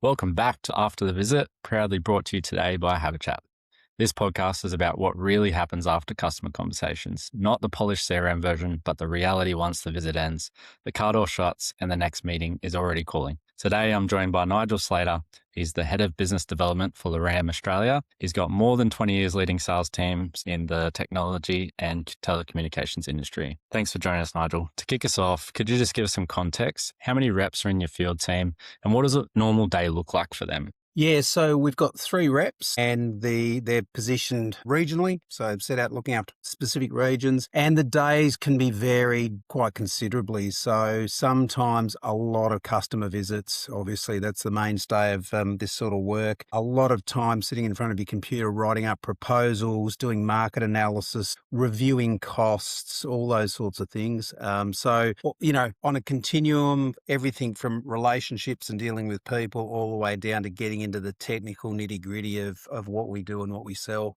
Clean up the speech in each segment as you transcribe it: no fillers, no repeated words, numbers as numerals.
Welcome back to After the Visit, proudly brought to you today by Have a Chat. This podcast is about what really happens after customer conversations, not the polished CRM version, but the reality once the visit ends, the car door shuts, and the next meeting is already calling. Today, I'm joined by Nigel Slater. He's the head of business development for LORAM Australia. He's got more than 20 years leading sales teams in the technology and telecommunications industry. Thanks for joining us, Nigel. To kick us off, could you just give us some context? How many reps are in your field team, and what does a normal day look like for them? Yeah, so we've got 3 reps and they're positioned regionally. So I've set out looking after specific regions, and the days can be varied quite considerably. So sometimes a lot of customer visits, obviously that's the mainstay of this sort of work. A lot of time sitting in front of your computer, writing up proposals, doing market analysis, reviewing costs, all those sorts of things. So, on a continuum, everything from relationships and dealing with people all the way down to getting into the technical nitty-gritty of what we do and what we sell.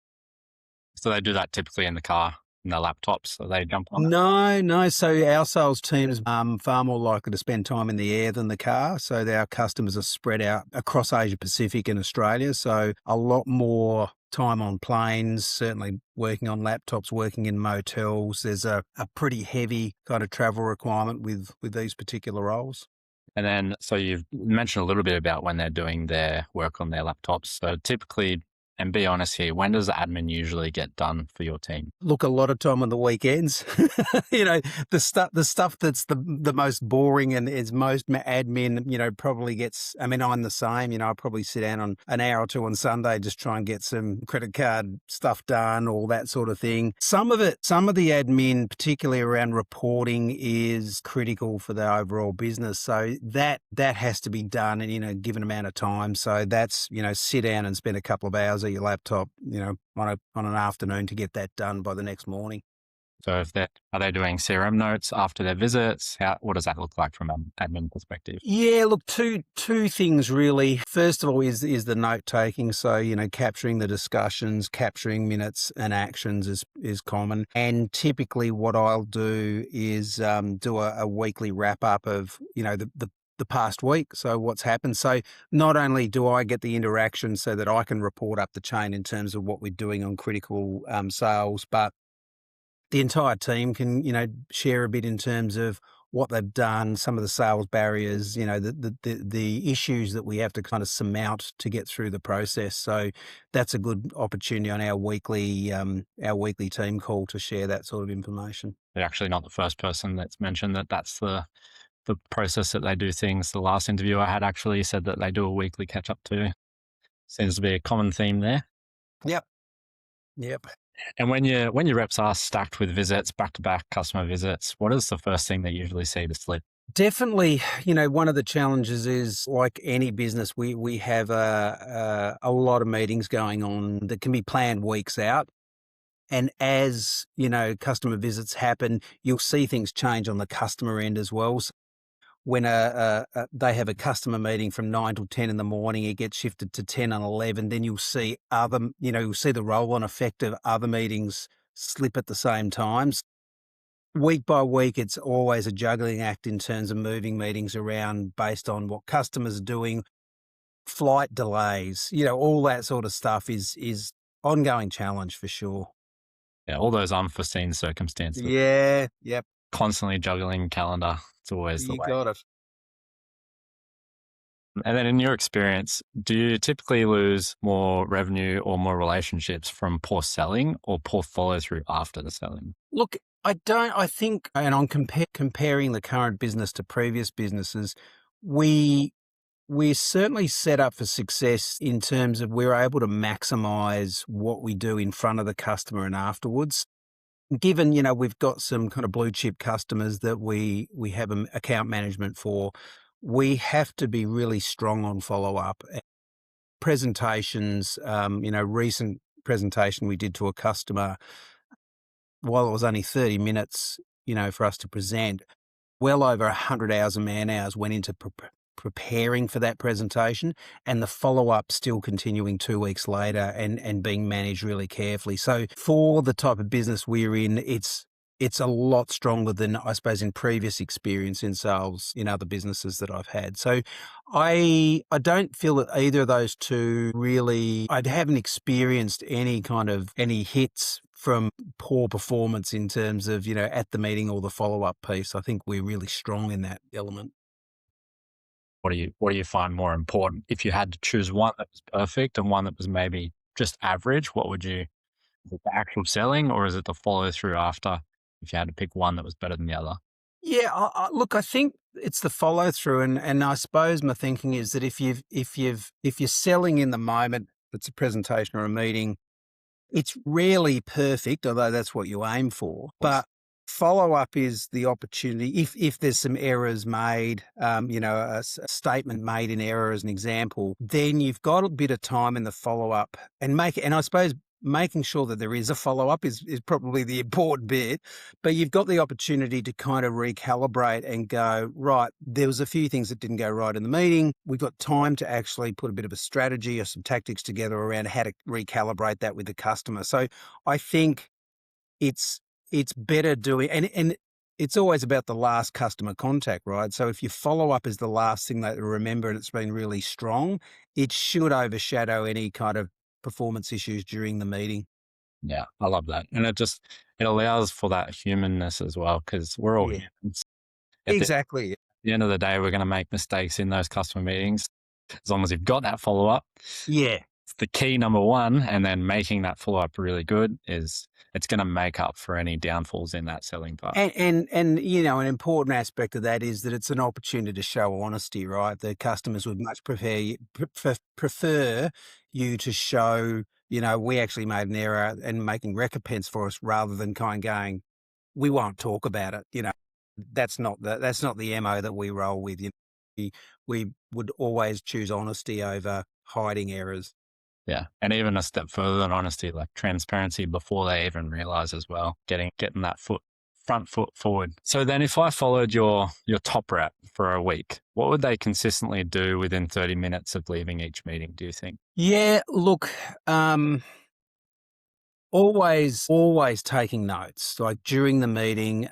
So they do that typically in the car, in their laptops, so they jump on it? No. So our sales team is far more likely to spend time in the air than the car. So our customers are spread out across Asia Pacific and Australia. So a lot more time on planes, certainly working on laptops, working in motels. There's a pretty heavy kind of travel requirement with these particular roles. And then, so you've mentioned a little bit about when they're doing their work on their laptops. So typically, and be honest here, when does the admin usually get done for your team? Look, a lot of time on the weekends. The stuff that's the most boring and is most admin, probably gets, I'm the same, I probably sit down on an hour or two on Sunday, just try and get some credit card stuff done, all that sort of thing. Some of the admin, particularly around reporting, is critical for the overall business. So that has to be done in a given amount of time. So that's, sit down and spend a couple of hours at your laptop, on an afternoon to get that done by the next morning. So are they doing CRM notes after their visits? What does that look like from an admin perspective? Yeah, look, two things really. First of all is the note taking. So, capturing the discussions, capturing minutes and actions is common. And typically what I'll do is do a weekly wrap up of, the past week. So what's happened. So not only do I get the interaction so that I can report up the chain in terms of what we're doing on critical sales, but the entire team can, share a bit in terms of what they've done, some of the sales barriers, the issues that we have to kind of surmount to get through the process. So that's a good opportunity on our weekly team call to share that sort of information. They're actually not the first person that's mentioned that's the process that they do things. The last interview I had actually said that they do a weekly catch up too. Seems to be a common theme there. Yep. And when your reps are stacked with visits, back-to-back customer visits, what is the first thing they usually see to slip? Definitely, one of the challenges is, like any business, we have a lot of meetings going on that can be planned weeks out. And as, customer visits happen, you'll see things change on the customer end as well. So when they have a customer meeting from 9 till 10 in the morning, it gets shifted to 10 and 11. Then you'll see you'll see the roll-on effect of other meetings slip at the same times. Week by week, it's always a juggling act in terms of moving meetings around based on what customers are doing, flight delays, all that sort of stuff is ongoing challenge for sure. Yeah, all those unforeseen circumstances. Yeah, yep. Constantly juggling calendar. It's always the way. You got it. And then in your experience, do you typically lose more revenue or more relationships from poor selling or poor follow through after the selling? Look, I think, and I'm comparing the current business to previous businesses, we're certainly set up for success in terms of we're able to maximize what we do in front of the customer and afterwards. Given, we've got some kind of blue chip customers that we have account management for, we have to be really strong on follow up. Presentations, recent presentation we did to a customer, while it was only 30 minutes, for us to present, well over 100 hours of man hours went into preparing for that presentation, and the follow-up still continuing 2 weeks later and being managed really carefully. So for the type of business we're in, it's it's a lot stronger than, I suppose, in previous experience in sales in other businesses that I've had. So I don't feel that either of those two really, I haven't experienced any hits from poor performance in terms of, at the meeting or the follow-up piece. I think we're really strong in that element. What do you find more important? If you had to choose one that was perfect and one that was maybe just average, what would you, is it the actual selling or is it the follow through after, if you had to pick one that was better than the other? Yeah, look, I think it's the follow through, and I suppose my thinking is that if you're selling in the moment, it's a presentation or a meeting, it's rarely perfect, although that's what you aim for. But follow up is the opportunity. If there's some errors made, a statement made in error as an example, then you've got a bit of time in the follow up and I suppose making sure that there is a follow up is probably the important bit. But you've got the opportunity to kind of recalibrate and go, right, there was a few things that didn't go right in the meeting. We've got time to actually put a bit of a strategy or some tactics together around how to recalibrate that with the customer. So I think it's better doing, and it's always about the last customer contact, right? So if your follow up is the last thing that they remember and it's been really strong, it should overshadow any kind of performance issues during the meeting. Yeah, I love that. And it allows for that humanness as well, because we're all Yeah, humans. At exactly. the end of the day, we're going to make mistakes in those customer meetings. As long as you've got that follow up, Yeah. it's the key number one. And then making that follow up really good it's going to make up for any downfalls in that selling part. And an important aspect of that is that it's an opportunity to show honesty, right? The customers would much prefer you to show, we actually made an error and making recompense for us rather than kind of going, we won't talk about it. That's not the MO that we roll with. We would always choose honesty over hiding errors. Yeah. And even a step further than honesty, like transparency before they even realize as well, getting that front foot forward. So then if I followed your top rep for a week, what would they consistently do within 30 minutes of leaving each meeting, do you think? Yeah, look, always taking notes, like during the meeting,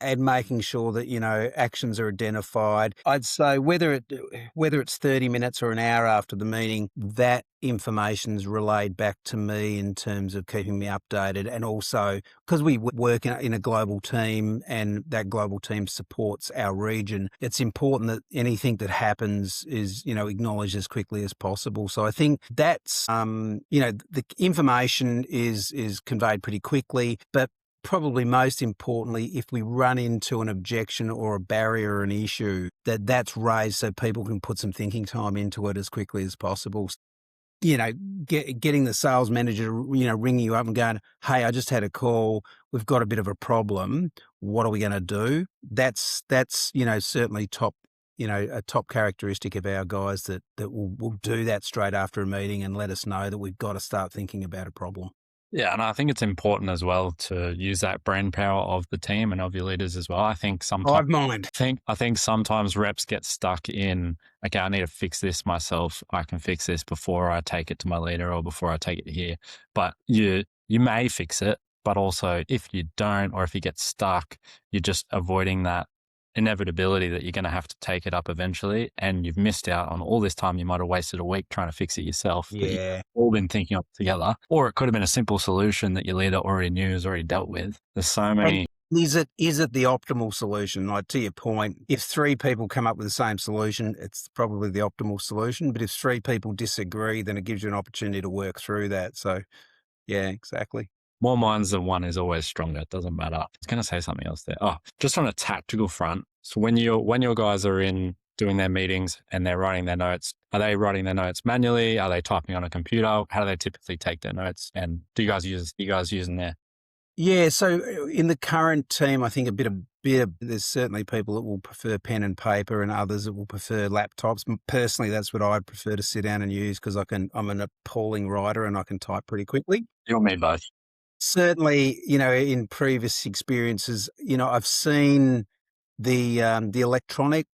and making sure that, actions are identified. I'd say whether it's 30 minutes or an hour after the meeting, that information's relayed back to me in terms of keeping me updated. And also, because we work in a global team and that global team supports our region, it's important that anything that happens is, acknowledged as quickly as possible. So I think that's, the information is conveyed pretty quickly, but probably most importantly, if we run into an objection or a barrier or an issue, that's raised so people can put some thinking time into it as quickly as possible. Getting the sales manager, ringing you up and going, hey, I just had a call. We've got a bit of a problem. What are we going to do? That's certainly top, a top characteristic of our guys that will do that straight after a meeting and let us know that we've got to start thinking about a problem. Yeah, and I think it's important as well to use that brain power of the team and of your leaders as well. I think sometimes I think sometimes reps get stuck in, okay, I need to fix this myself. I can fix this before I take it to my leader or before I take it here. But you may fix it, but also if you don't or if you get stuck, you're just avoiding that inevitability that you're going to have to take it up eventually, and you've missed out on all this time you might have wasted a week trying to fix it yourself. That you've all been thinking of together, or it could have been a simple solution that your leader already knew, has already dealt with. There's so many. And is it the optimal solution? Like, to your point, if 3 people come up with the same solution, it's probably the optimal solution. But if 3 people disagree, then it gives you an opportunity to work through that. So yeah, exactly. More minds than one is always stronger. It doesn't matter. I was going to say something else there. Oh, just on a tactical front. So when your guys are in doing their meetings and they're writing their notes, are they writing their notes manually? Are they typing on a computer? How do they typically take their notes? And do you guys using their? Yeah. So in the current team, I think a bit of there's certainly people that will prefer pen and paper and others that will prefer laptops. Personally, that's what I prefer to sit down and use because I'm an appalling writer and I can type pretty quickly. You and me both. Certainly, in previous experiences, I've seen the electronic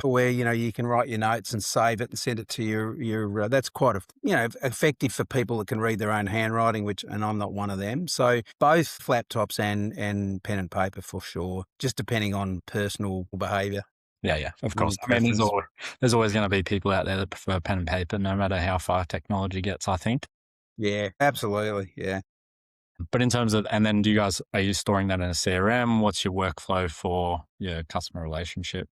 where, you can write your notes and save it and send it to your that's quite, effective for people that can read their own handwriting, and I'm not one of them. So both laptops and pen and paper for sure, just depending on personal behavior. Yeah, of course. I mean, Preference. there's always going to be people out there that prefer pen and paper, no matter how far technology gets, I think. Yeah, absolutely. Yeah. But in terms of, and then are you storing that in a CRM? What's your workflow for your customer relationship?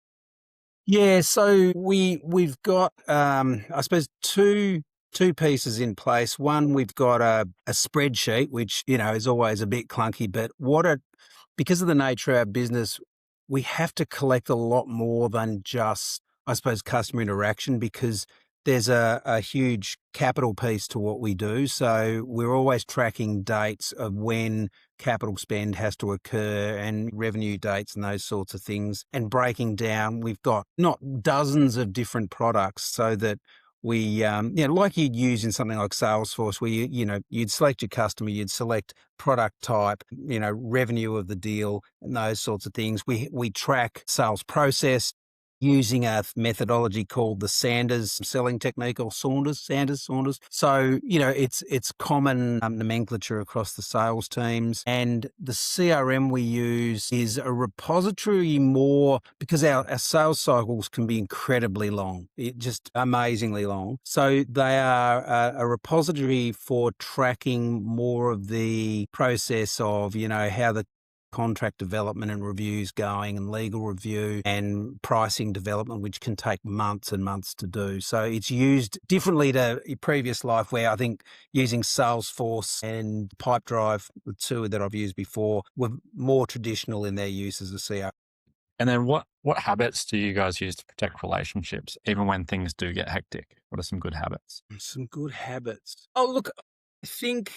Yeah, so we've got I suppose two pieces in place. One, we've got a spreadsheet, which is always a bit clunky, but because of the nature of our business, we have to collect a lot more than just, I suppose, customer interaction, because there's a huge capital piece to what we do. So we're always tracking dates of when capital spend has to occur and revenue dates and those sorts of things, and breaking down. We've got not dozens of different products, so that we, like you'd use in something like Salesforce, where you'd select your customer, you'd select product type, revenue of the deal, and those sorts of things. We track sales process using a methodology called the Sanders selling technique, or Sanders. So, it's common nomenclature across the sales teams. And the CRM we use is a repository more because our sales cycles can be incredibly long, just amazingly long. So they are a repository for tracking more of the process of, how the contract development and reviews going, and legal review and pricing development, which can take months and months to do. So it's used differently to your previous life, where I think using Salesforce and Pipedrive, the two that I've used before, were more traditional in their use as a CRM. And then what habits do you guys use to protect relationships, even when things do get hectic? What are some good habits? Some good habits. Oh, look, I think,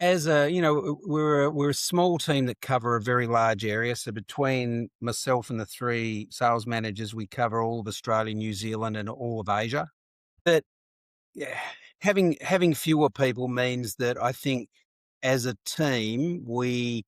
as we're a small team that cover a very large area. So between myself and the three sales managers, we cover all of Australia, New Zealand, and all of Asia. But yeah, having fewer people means that I think, as a team, we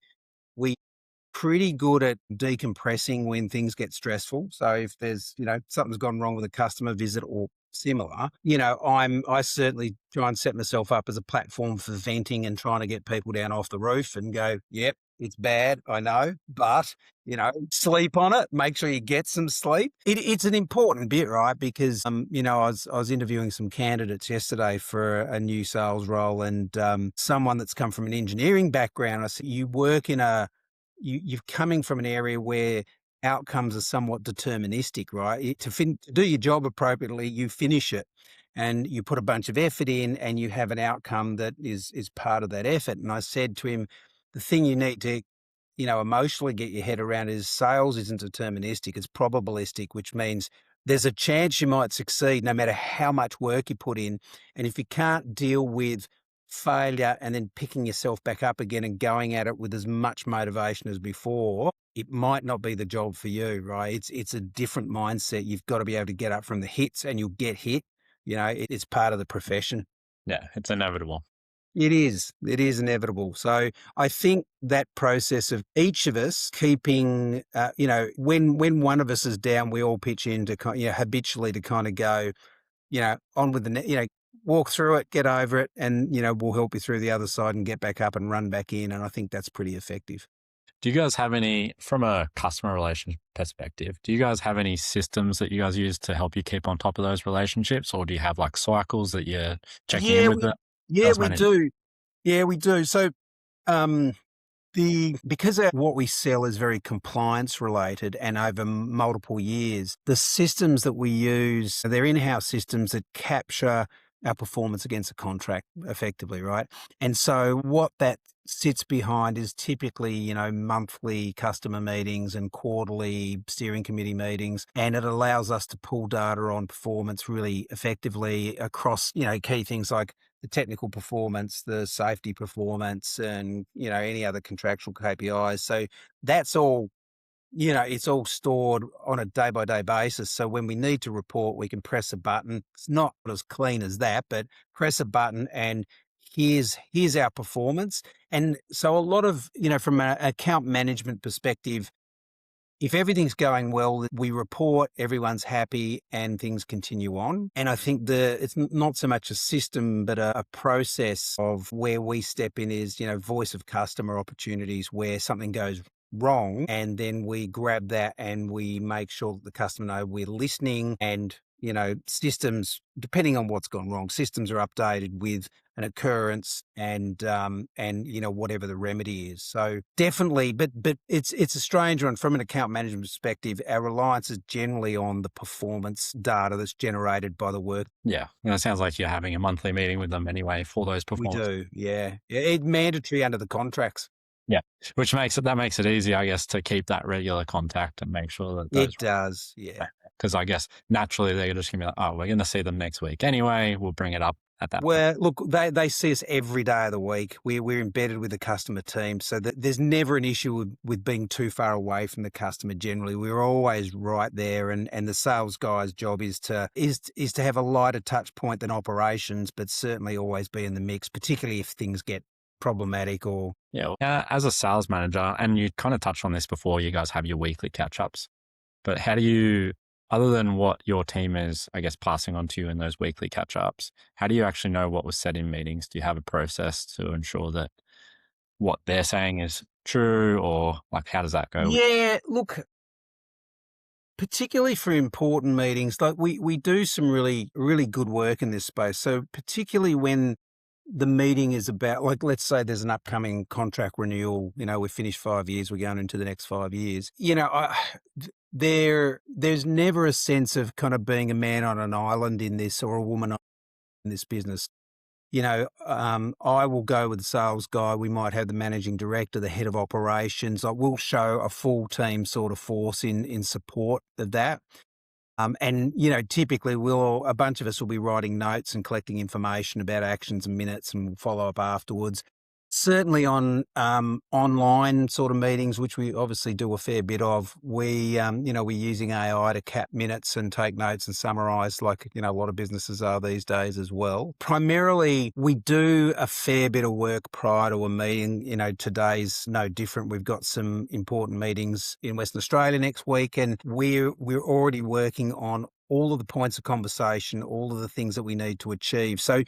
pretty good at decompressing when things get stressful. So if there's, something's gone wrong with a customer visit or similar, I certainly try and set myself up as a platform for venting and trying to get people down off the roof and go, yep, it's bad, I know, but sleep on it. Make sure you get some sleep. It's an important bit, right? Because I was interviewing some candidates yesterday for a new sales role, and someone that's come from an engineering background. I said, you're coming from an area where outcomes are somewhat deterministic, right? To do your job appropriately, you finish it, and you put a bunch of effort in, and you have an outcome that is part of that effort. And I said to him, the thing you need to, emotionally get your head around is sales isn't deterministic, it's probabilistic, which means there's a chance you might succeed no matter how much work you put in. And if you can't deal with failure and then picking yourself back up again and going at it with as much motivation as before, it might not be the job for you, right? It's a different mindset. You've got to be able to get up from the hits, and you'll get hit. It's part of the profession. Yeah, it's inevitable. It is. It is inevitable. So I think that process of each of us keeping, when one of us is down, we all pitch in to habitually to kind of go, on with the, walk through it, get over it, and, we'll help you through the other side and get back up and run back in. And I think that's pretty effective. Do you guys have any, from a customer relationship perspective, do you guys have any systems that you guys use to help you keep on top of those relationships? Or do you have like cycles that you're checking in with the sales We manager? do. Yeah, we do. So, because what we sell is very compliance related and over multiple years, the systems that we use, they're in-house systems that capture our performance against a contract effectively, right? And so what that sits behind is typically, monthly customer meetings and quarterly steering committee meetings. And it allows us to pull data on performance really effectively across, key things like the technical performance, the safety performance, and, any other contractual KPIs. So that's all, it's all stored on a day by day basis. So when we need to report, we can press a button. It's not as clean as that, but press a button and here's our performance. And so a lot of, from an account management perspective, if everything's going well, we report, everyone's happy, and things continue on. And I think it's not so much a system, but a process of where we step in is, voice of customer opportunities where something goes wrong, and then we grab that and we make sure that the customer know we're listening, and systems, depending on what's gone wrong, systems are updated with an occurrence and whatever the remedy is. So definitely, but it's a strange one from an account management perspective. Our reliance is generally on the performance data that's generated by the work. Yeah. And it sounds like you're having a monthly meeting with them anyway for those We performance. do, yeah. It's mandatory under the contracts. Yeah. Which makes it easy, I guess, to keep that regular contact and make sure that those, It does, yeah. because I guess naturally they're just going to be like, oh, we're going to see them next week anyway. We'll bring it up at that point. Well, look, they see us every day of the week. We're embedded with the customer team, so that there's never an issue with being too far away from the customer. Generally, we're always right there, and the sales guy's job is to have a lighter touch point than operations, but certainly always be in the mix, particularly if things get problematic or. Yeah. As a sales manager, and you kind of touched on this before, you guys have your weekly catch-ups, but how do you, other than what your team is, I guess, passing on to you in those weekly catch-ups, how do you actually know what was said in meetings? Do you have a process to ensure that what they're saying is true, or like, how does that go? Yeah, look, particularly for important meetings, like we do some really, really good work in this space. So particularly when the meeting is about, like, let's say there's an upcoming contract renewal, we finished 5 years, we're going into the next 5 years. There's never a sense of kind of being a man on an island in this, or a woman in this business. I will go with the sales guy. We might have the managing director, the head of operations. I will show a full team sort of force in support of that. And typically a bunch of us will be writing notes and collecting information about actions and minutes, and we'll follow up afterwards. Certainly on online sort of meetings, which we obviously do a fair bit of, we're using AI to cap minutes and take notes and summarize, like, a lot of businesses are these days as well. Primarily, we do a fair bit of work prior to a meeting. Today's no different. We've got some important meetings in Western Australia next week, and we're already working on all of the points of conversation, all of the things that we need to achieve. So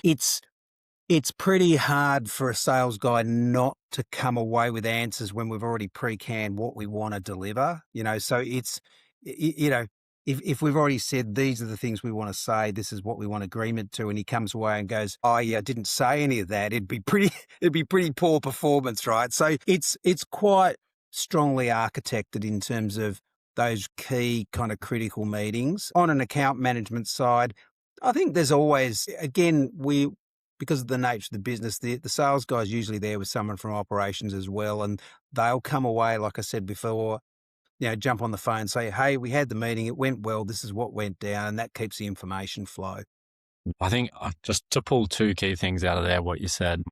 it's pretty hard for a sales guy not to come away with answers when we've already pre-canned what we want to deliver. So it's, if we've already said these are the things we want to say, this is what we want agreement to, and he comes away and goes, oh yeah, I didn't say any of that, it'd be pretty poor performance, right? So it's quite strongly architected in terms of those key kind of critical meetings. On an account management side, I think there's always, again, because of the nature of the business, the sales guy's usually there with someone from operations as well, and they'll come away, like I said before, jump on the phone and say, hey, we had the meeting, it went well, this is what went down, and that keeps the information flow. I think just to pull two key things out of there, what you said.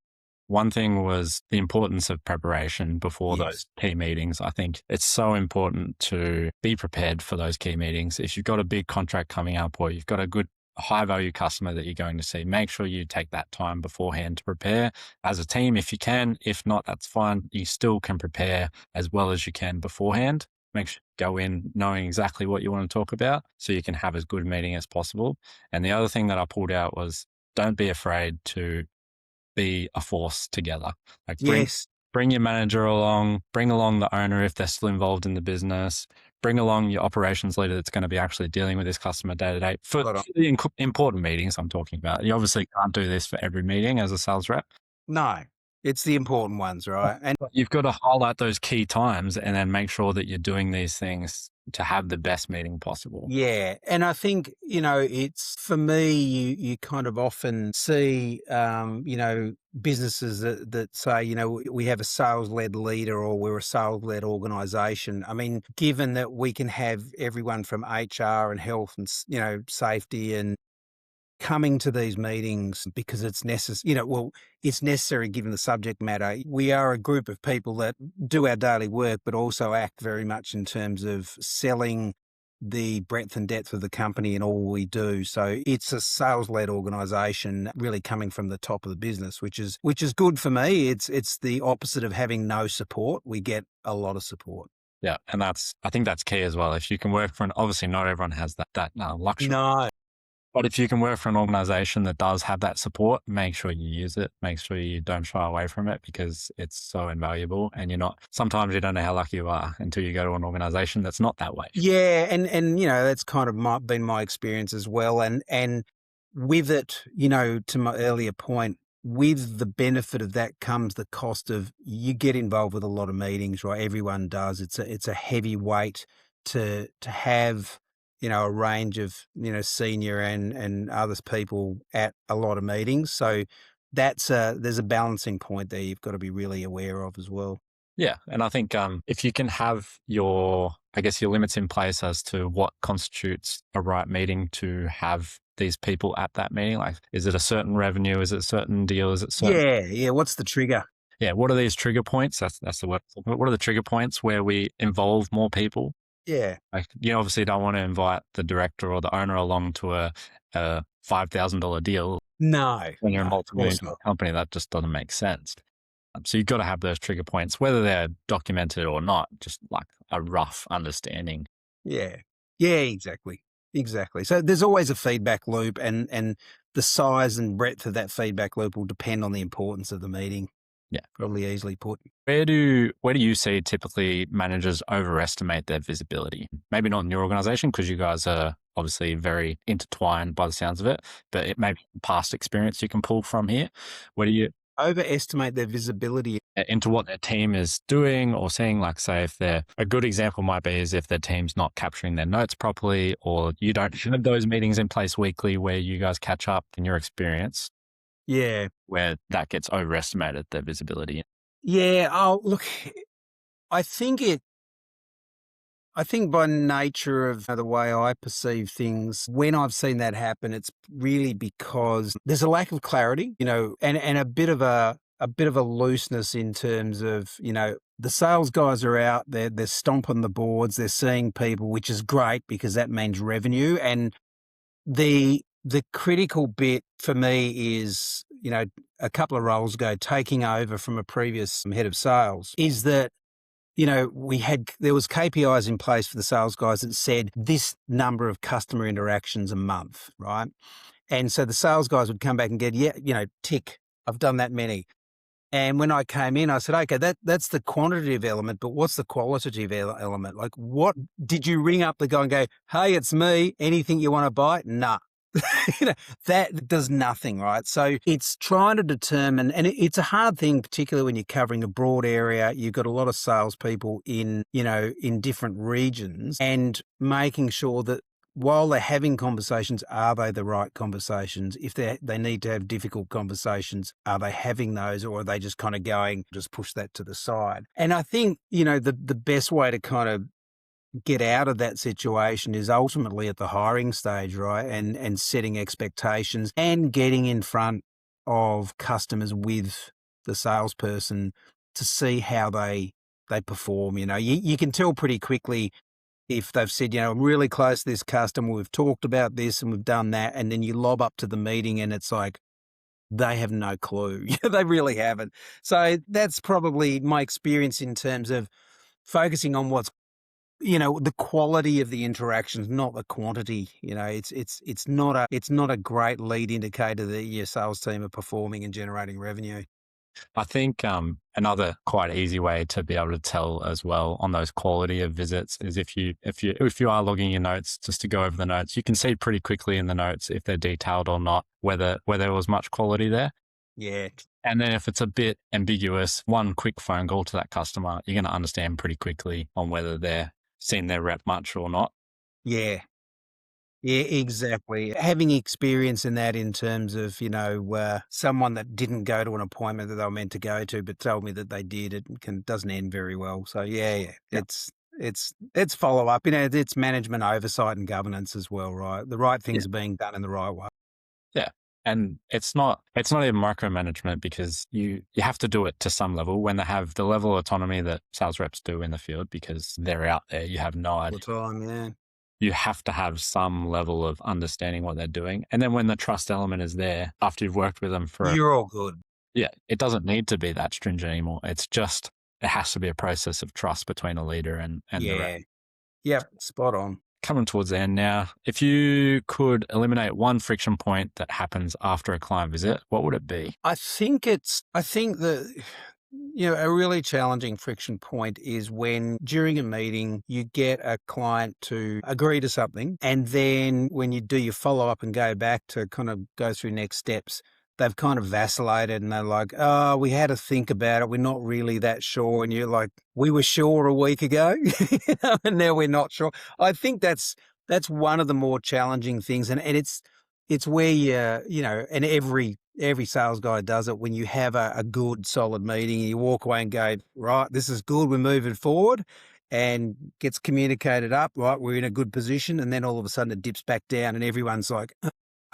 One thing was the importance of preparation before those key meetings. I think it's so important to be prepared for those key meetings. If you've got a big contract coming up, or you've got a good high value customer that you're going to see, make sure you take that time beforehand to prepare as a team if you can. If not, that's fine. You still can prepare as well as you can beforehand. Make sure you go in knowing exactly what you want to talk about so you can have as good a meeting as possible. And the other thing that I pulled out was, don't be afraid to be a force together. Like, bring your manager along, bring along the owner if they're still involved in the business, bring along your operations leader that's going to be actually dealing with this customer day to day for the important meetings I'm talking about. You obviously can't do this for every meeting as a sales rep. No, it's the important ones, right? And you've got to highlight those key times and then make sure that you're doing these things to have the best meeting possible. Yeah. And I think, it's, for me, you kind of often see, businesses that say, we have a sales-led leader, or we're a sales-led organization. I mean, given that we can have everyone from HR and health and, safety and coming to these meetings because it's necessary, it's necessary given the subject matter. We are a group of people that do our daily work, but also act very much in terms of selling the breadth and depth of the company and all we do. So it's a sales-led organization really coming from the top of the business, which is good for me. It's the opposite of having no support. We get a lot of support. Yeah. And I think that's key as well. If you can work for obviously not everyone has that luxury. No. But if you can work for an organization that does have that support, make sure you use it. Make sure you don't shy away from it because it's so invaluable. And sometimes you don't know how lucky you are until you go to an organization that's not that way. Yeah, and that's kind of been my experience as well. And with it, to my earlier point, with the benefit of that comes the cost of you get involved with a lot of meetings, right? Everyone does. It's a heavy weight to have, a range of, senior and others people at a lot of meetings. So there's a balancing point there you've got to be really aware of as well. Yeah. And I think if you can have your limits in place as to what constitutes a right meeting to have these people at that meeting, like, is it a certain revenue? Is it a certain deal? Is it certain? Yeah. What's the trigger? Yeah. What are these trigger points? That's the word. What are the trigger points where we involve more people? Yeah. Like, you obviously don't want to invite the director or the owner along to a $5,000 deal No, when you're a no, of multi-million course not. company. That just doesn't make sense. So you've got to have those trigger points, whether they're documented or not, just like a rough understanding. Yeah. Yeah, exactly. Exactly. So there's always a feedback loop and the size and breadth of that feedback loop will depend on the importance of the meeting. Yeah. Probably easily put. Where do you see typically managers overestimate their visibility? Maybe not in your organization because you guys are obviously very intertwined by the sounds of it, but it may be past experience you can pull from here. Where do you Overestimate their visibility. into what their team is doing or seeing? Like, say, if they're a good example might be is if their team's not capturing their notes properly, or you don't have those meetings in place weekly where you guys catch up in your experience, Yeah. where that gets overestimated, their visibility. Yeah. Oh, look, I think I think by nature of the way I perceive things, when I've seen that happen, it's really because there's a lack of clarity, and a bit of a looseness in terms of, the sales guys are out there, they're stomping the boards, they're seeing people, which is great because that means revenue. And the critical bit for me is, a couple of roles ago, taking over from a previous head of sales, is that there was KPIs in place for the sales guys that said this number of customer interactions a month, right? And so the sales guys would come back and get, tick, I've done that many. And when I came in, I said, okay, that's the quantitative element, but what's the qualitative element? Like, what did you ring up the guy and go, hey, it's me, anything you want to buy? Nah. That does nothing, right? So it's trying to determine, and it's a hard thing, particularly when you're covering a broad area. You've got a lot of salespeople in different regions, and making sure that while they're having conversations, are they the right conversations? If they need to have difficult conversations, are they having those, or are they just kind of going, just push that to the side? And I think, the best way to kind of get out of that situation is ultimately at the hiring stage, right? And setting expectations and getting in front of customers with the salesperson to see how they perform. You can tell pretty quickly if they've said, I'm really close to this customer, we've talked about this and we've done that, and then you lob up to the meeting and it's like, they have no clue. They really haven't. So that's probably my experience in terms of focusing on what's the quality of the interactions, not the quantity. It's not a great lead indicator that your sales team are performing and generating revenue. I think another quite easy way to be able to tell as well on those quality of visits is if you are logging your notes, just to go over the notes, you can see pretty quickly in the notes if they're detailed or not, whether there was much quality there. Yeah. And then if it's a bit ambiguous, one quick phone call to that customer, you're going to understand pretty quickly on whether they're seen their rep much or not. Yeah. Yeah, exactly. Having experience in that in terms of, someone that didn't go to an appointment that they were meant to go to, but told me that they did, doesn't end very well. So yeah. It's follow up, it's management oversight and governance as well, right? The right things are being done in the right way. Yeah. And it's not even micromanagement because you have to do it to some level when they have the level of autonomy that sales reps do in the field because they're out there. You have no idea. All the time, yeah. You have to have some level of understanding what they're doing. And then when the trust element is there, after you've worked with them You're all good. yeah, it doesn't need to be that stringent anymore. It's just it has to be a process of trust between a leader and the rep. Yeah. Yep. Spot on. Coming towards the end now, if you could eliminate one friction point that happens after a client visit, what would it be? I think the, a really challenging friction point is when during a meeting you get a client to agree to something, and then when you do your follow up and go back to kind of go through next steps, they've kind of vacillated and they're like, oh, we had to think about it. We're not really that sure. And you're like, we were sure a week ago and now we're not sure. I think that's one of the more challenging things. And it's where and every sales guy does it when you have a good solid meeting and you walk away and go, right, this is good. We're moving forward, and gets communicated up, right? We're in a good position. And then all of a sudden it dips back down and everyone's like, all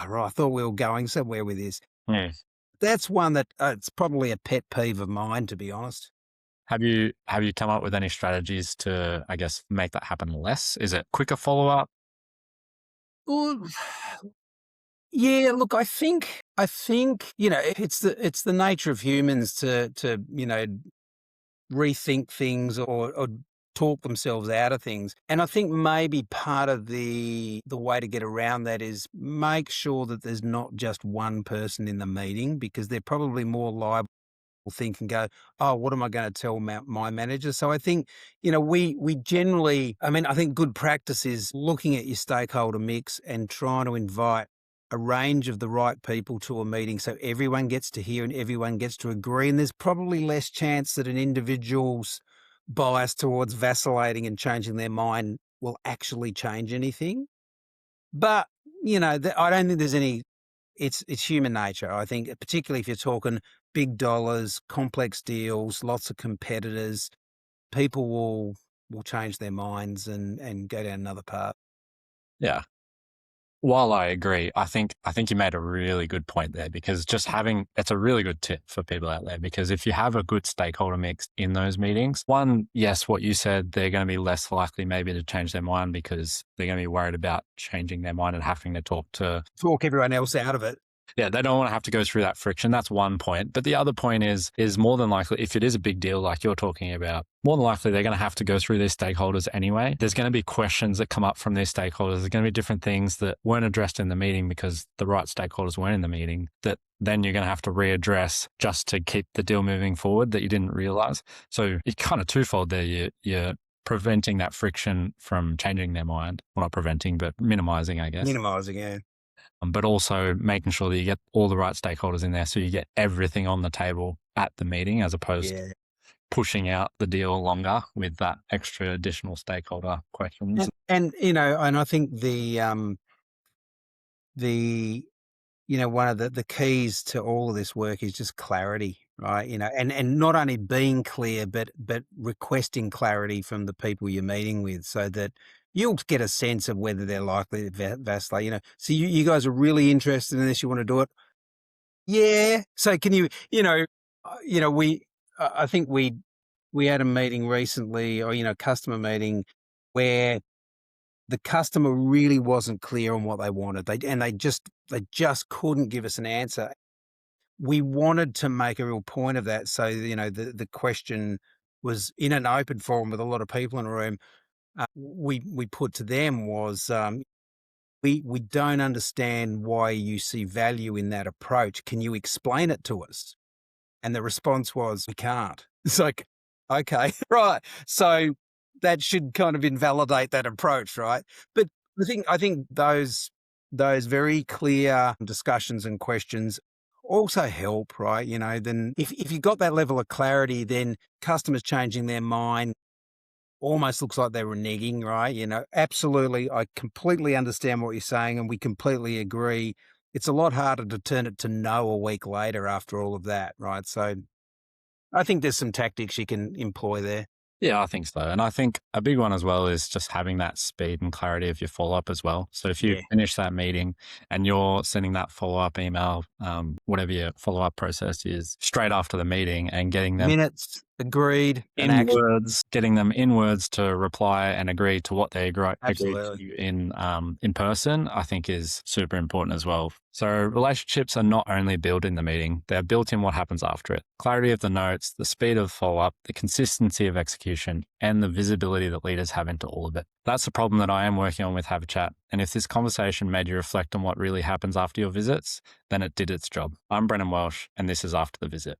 right, I thought we were going somewhere with this. Yes. That's one that it's probably a pet peeve of mine, to be honest. Have you come up with any strategies to, I guess, make that happen less? Is it quicker follow up? Well, yeah, look, I think it's the nature of humans to rethink things or talk themselves out of things. And I think maybe part of the way to get around that is make sure that there's not just one person in the meeting, because they're probably more liable to think and go, oh, what am I going to tell my manager? So I think, we generally, I think good practice is looking at your stakeholder mix and trying to invite a range of the right people to a meeting so everyone gets to hear and everyone gets to agree. And there's probably less chance that an individual's bias towards vacillating and changing their mind will actually change anything. But, I don't think there's any, it's human nature. I think particularly if you're talking big dollars, complex deals, lots of competitors, people will change their minds and go down another path. Yeah. While I agree, I think you made a really good point there, because it's a really good tip for people out there, because if you have a good stakeholder mix in those meetings, one, yes, what you said, they're going to be less likely maybe to change their mind because they're going to be worried about changing their mind and having to talk everyone else out of it. Yeah, they don't want to have to go through that friction. That's one point. But the other point is more than likely, if it is a big deal like you're talking about, more than likely they're going to have to go through their stakeholders anyway. There's going to be questions that come up from their stakeholders. There's going to be different things that weren't addressed in the meeting because the right stakeholders weren't in the meeting, that then you're going to have to readdress just to keep the deal moving forward that you didn't realize. So it's kind of twofold there. You're preventing that friction from changing their mind. Well, not preventing, but minimizing, I guess. Minimizing, yeah. But also making sure that you get all the right stakeholders in there so you get everything on the table at the meeting, as opposed to pushing out the deal longer with that extra additional stakeholder questions. And I think one of the keys to all of this work is just clarity, right? And not only being clear, but requesting clarity from the people you're meeting with, so that you'll get a sense of whether they're likely to vacillate. So you guys are really interested in this. You want to do it? Yeah. So can you, I think we had a meeting recently, or, customer meeting, where the customer really wasn't clear on what they wanted. They just couldn't give us an answer. We wanted to make a real point of that. So, the question was in an open forum with a lot of people in a room. We put to them was, we don't understand why you see value in that approach. Can you explain it to us? And the response was, we can't. It's like, okay, right. So that should kind of invalidate that approach, right? But I think those very clear discussions and questions also help, right? Then if you got that level of clarity, then customers changing their mind almost looks like they were negging, right? Absolutely. I completely understand what you're saying and we completely agree. It's a lot harder to turn it to no a week later after all of that, right? So I think there's some tactics you can employ there. Yeah, I think so. And I think a big one as well is just having that speed and clarity of your follow-up as well. So if you finish that meeting and you're sending that follow-up email, whatever your follow-up process is, straight after the meeting, and getting them Agreed. And in words, getting them in words to reply and agree to what they agreed Absolutely. to in person, I think is super important as well. So relationships are not only built in the meeting, they're built in what happens after it. Clarity of the notes, the speed of follow-up, the consistency of execution, and the visibility that leaders have into all of it. That's the problem that I am working on with Have a Chat. And if this conversation made you reflect on what really happens after your visits, then it did its job. I'm Brendon Welsh, and this is After the Visit.